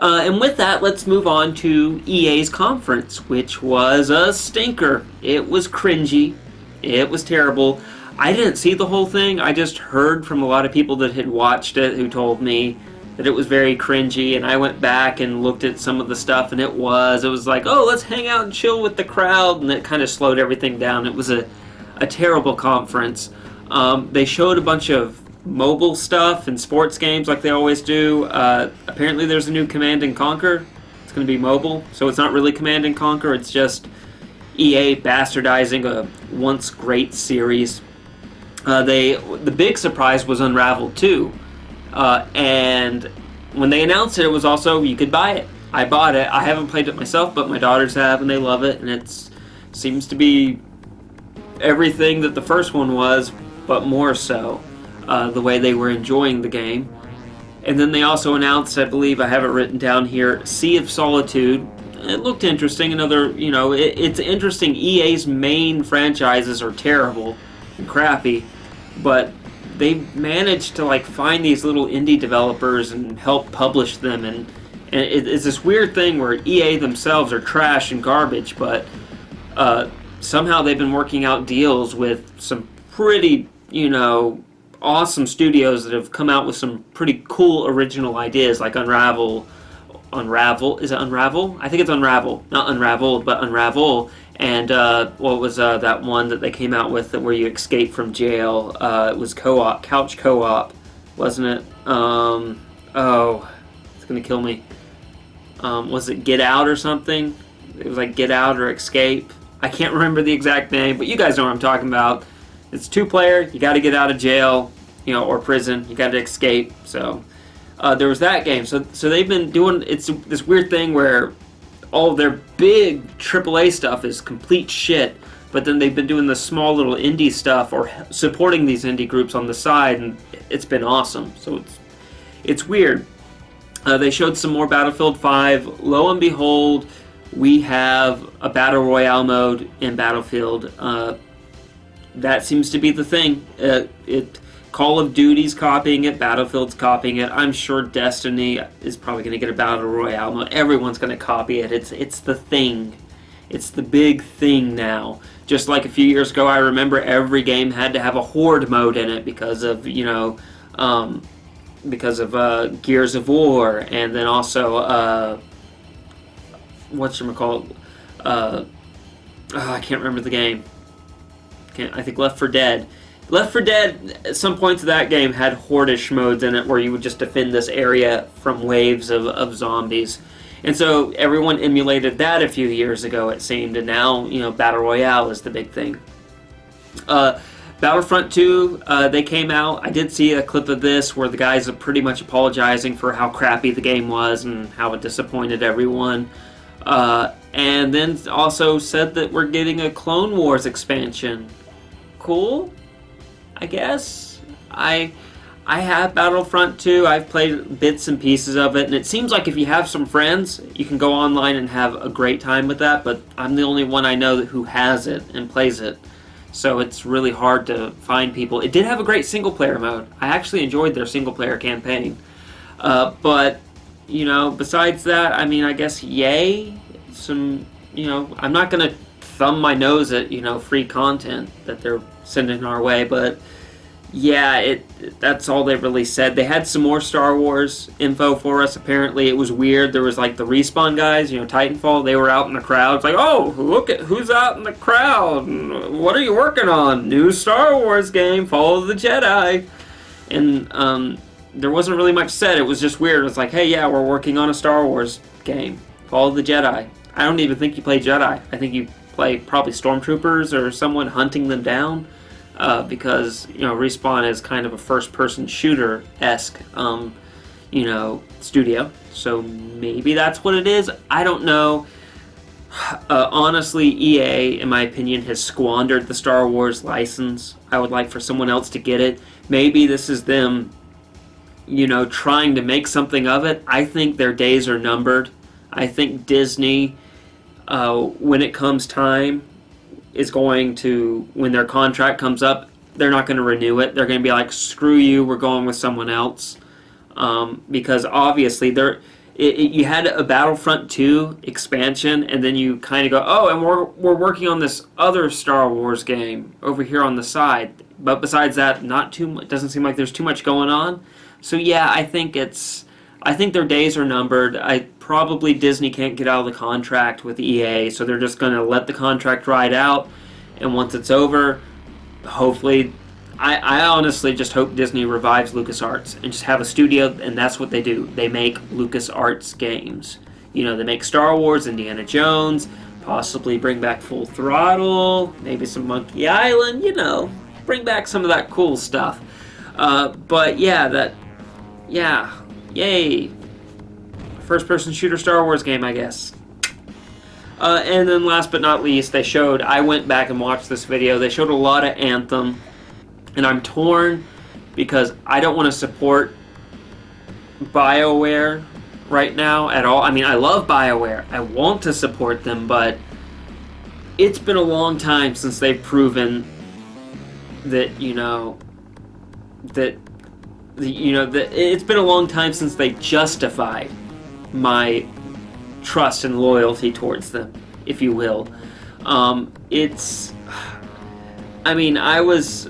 And with that, let's move on to EA's conference, which was a stinker. It was cringy. It was terrible. I didn't see the whole thing. I just heard from a lot of people that had watched it who told me that it was very cringy, and I went back and looked at some of the stuff, and it was like, oh, let's hang out and chill with the crowd, and it kind of slowed everything down. It was a terrible conference. They showed a bunch of mobile stuff and sports games like they always do. Apparently there's a new Command and Conquer. It's going to be mobile, so it's not really Command and Conquer. It's just EA bastardizing a once great series. The big surprise was Unravel 2. And when they announced it, it was also, you could buy it. I bought it. I haven't played it myself, but my daughters have, and they love it. And it seems to be everything that the first one was, but more so. The way they were enjoying the game. And then they also announced, I believe I have it written down here, Sea of Solitude. It looked interesting. It's interesting. EA's main franchises are terrible and crappy, but they managed to find these little indie developers and help publish them, and it's this weird thing where EA themselves are trash and garbage, but somehow they've been working out deals with some pretty, awesome studios that have come out with some pretty cool original ideas, like Unravel. Is it Unravel? I think it's Unravel. Not Unravel, but Unravel. And what was that one that they came out with where you escape from jail? It was co-op, couch co-op, wasn't it? It's going to kill me. Was it Get Out or something? It was like Get Out or Escape. I can't remember the exact name, but you guys know what I'm talking about. It's 2-player, you got to get out of jail, or prison, you got to escape. So there was that game. So they've been doing, it's this weird thing where all of their big AAA stuff is complete shit, but then they've been doing the small little indie stuff or supporting these indie groups on the side, and it's been awesome. So it's weird. They showed some more Battlefield 5. Lo and behold, we have a Battle Royale mode in Battlefield. That seems to be the thing. Call of Duty's copying it, Battlefield's copying it. I'm sure Destiny is probably going to get a Battle Royale mode. Everyone's going to copy it. It's the thing. It's the big thing now. Just like a few years ago, I remember every game had to have a Horde mode in it because of, Gears of War, and then also, whatchamacallit? I can't remember the game. I think Left 4 Dead. Left 4 Dead, at some points of that game, had Horde-ish modes in it where you would just defend this area from waves of zombies. And so everyone emulated that a few years ago, it seemed, and now, Battle Royale is the big thing. Battlefront 2, they came out. I did see a clip of this where the guys are pretty much apologizing for how crappy the game was and how it disappointed everyone. And then also said that we're getting a Clone Wars expansion. Cool, I guess. I have Battlefront 2. I've played bits and pieces of it, and it seems like if you have some friends, you can go online and have a great time with that, but I'm the only one I know who has it and plays it. So it's really hard to find people. It did have a great single-player mode. I actually enjoyed their single-player campaign. But, besides that, I guess yay. I'm not going to thumb my nose at, free content that they're sending our way, but yeah, that's all they really said. They had some more Star Wars info for us. Apparently it was weird. There was the Respawn guys, Titanfall, they were out in the crowd. It's like, oh, look at who's out in the crowd. What are you working on? New Star Wars game, Fall of the Jedi. And there wasn't really much said. It was just weird. It's like, hey, yeah, we're working on a Star Wars game, Fall of the Jedi. I don't even think you play Jedi. I think you play probably Stormtroopers or someone hunting them down. Because, Respawn is kind of a first-person shooter-esque, studio. So maybe that's what it is. I don't know. Honestly, EA, in my opinion, has squandered the Star Wars license. I would like for someone else to get it. Maybe this is them, trying to make something of it. I think their days are numbered. I think Disney, when it comes time, is going to, when their contract comes up, they're not going to renew it. They're going to be like, screw you, we're going with someone else. Because obviously, You had a Battlefront 2 expansion, and then you kind of go, oh, and we're working on this other Star Wars game over here on the side. But besides that, not too much. Doesn't seem like there's too much going on. So yeah, I think their days are numbered. Probably Disney can't get out of the contract with EA, so they're just going to let the contract ride out. And once it's over, hopefully, I honestly just hope Disney revives LucasArts and just have a studio, and that's what they do. They make LucasArts games. You know, they make Star Wars, Indiana Jones, possibly bring back Full Throttle, maybe some Monkey Island, you know, bring back some of that cool stuff. But yeah, yay. First-person shooter Star Wars game, I guess. And then last but not least, I went back and watched this video, they showed a lot of Anthem. And I'm torn because I don't want to support BioWare right now at all. I mean, I love BioWare. I want to support them, but it's been a long time since they've proven that, it's been a long time since they justified my trust and loyalty towards them, if you will.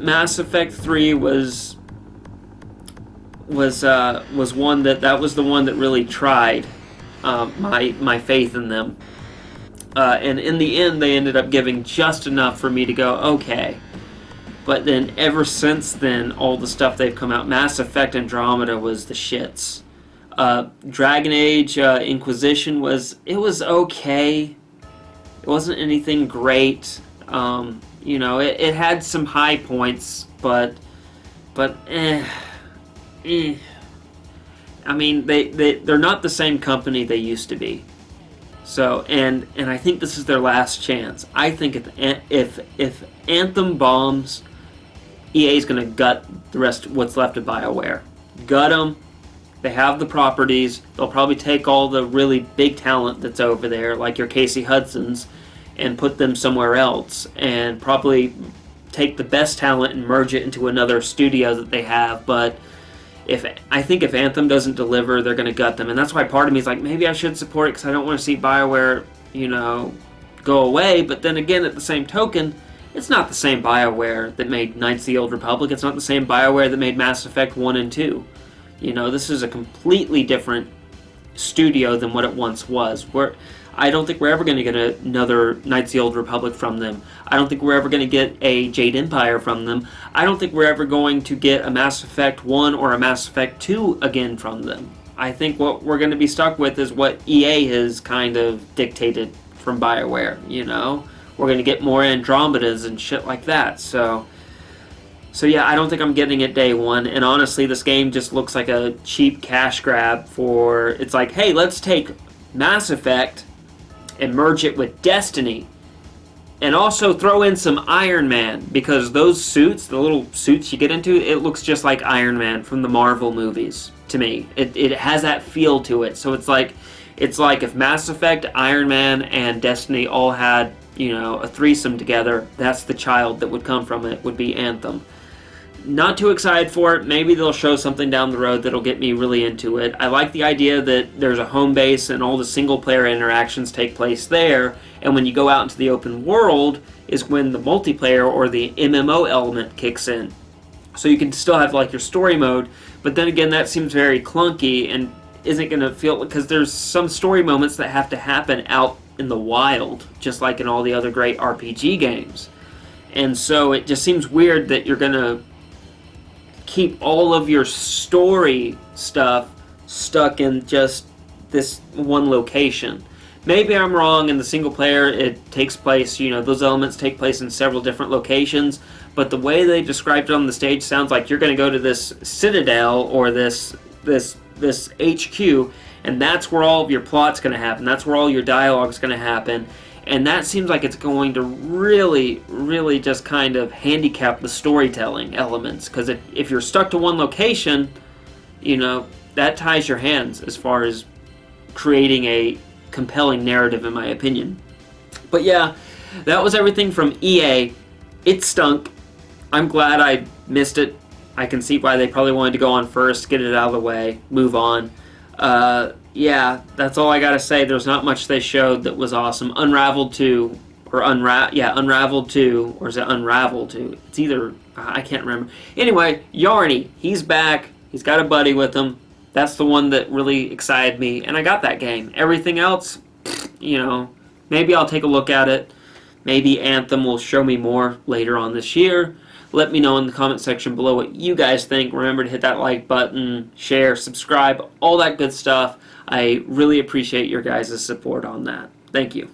Mass Effect 3 was one that was the one that really tried my faith in them. And in the end, they ended up giving just enough for me to go, okay. But then ever since then, all the stuff they've come out, Mass Effect Andromeda was the shits. Dragon Age Inquisition was okay. It wasn't anything great. It had some high points, but I mean, they're not the same company they used to be. So, and I think this is their last chance. I think if Anthem bombs, EA's going to gut the rest of what's left of BioWare. Gut them. They have the properties. They'll probably take all the really big talent that's over there, like your Casey Hudsons, and put them somewhere else, and probably take the best talent and merge it into another studio that they have. But I think if Anthem doesn't deliver, they're going to gut them, and that's why part of me is like, maybe I should support it because I don't want to see BioWare, go away. But then again, at the same token, it's not the same BioWare that made Knights of the Old Republic. It's not the same BioWare that made Mass Effect 1 and 2. This is a completely different studio than what it once was. I don't think we're ever going to get another Knights of the Old Republic from them. I don't think we're ever going to get a Jade Empire from them. I don't think we're ever going to get a Mass Effect 1 or a Mass Effect 2 again from them. I think what we're going to be stuck with is what EA has kind of dictated from BioWare, We're going to get more Andromedas and shit like that, So yeah, I don't think I'm getting it day one, and honestly, this game just looks like a cheap cash grab it's like, hey, let's take Mass Effect and merge it with Destiny, and also throw in some Iron Man, because those suits, the little suits you get into, it looks just like Iron Man from the Marvel movies, to me. It has that feel to it, so it's like if Mass Effect, Iron Man, and Destiny all had, a threesome together, that's the child that would come from it, would be Anthem. Not too excited for it. Maybe they'll show something down the road that'll get me really into it. I like the idea that there's a home base and all the single-player interactions take place there, and when you go out into the open world is when the multiplayer or the MMO element kicks in. So you can still have like your story mode, but then again, that seems very clunky and isn't going to feel, because there's some story moments that have to happen out in the wild, just like in all the other great RPG games. And so it just seems weird that you're going to keep all of your story stuff stuck in just this one location. Maybe I'm wrong, in the single player it takes place, those elements take place in several different locations, but the way they described it on the stage sounds like you're going to go to this citadel or this HQ, and that's where all of your plot's going to happen, that's where all your dialogue's going to happen. And that seems like it's going to really, really just kind of handicap the storytelling elements. Because if you're stuck to one location, that ties your hands as far as creating a compelling narrative, in my opinion. But yeah, that was everything from EA. It stunk. I'm glad I missed it. I can see why they probably wanted to go on first, get it out of the way, move on. Yeah, that's all I gotta say. There's not much they showed that was awesome. Unraveled 2, or Unraveled 2, or is it Unraveled 2? It's either, I can't remember. Anyway, Yarny, he's back. He's got a buddy with him. That's the one that really excited me, and I got that game. Everything else, you know, maybe I'll take a look at it. Maybe Anthem will show me more later on this year. Let me know in the comment section below what you guys think. Remember to hit that like button, share, subscribe, all that good stuff. I really appreciate your guys' support on that. Thank you.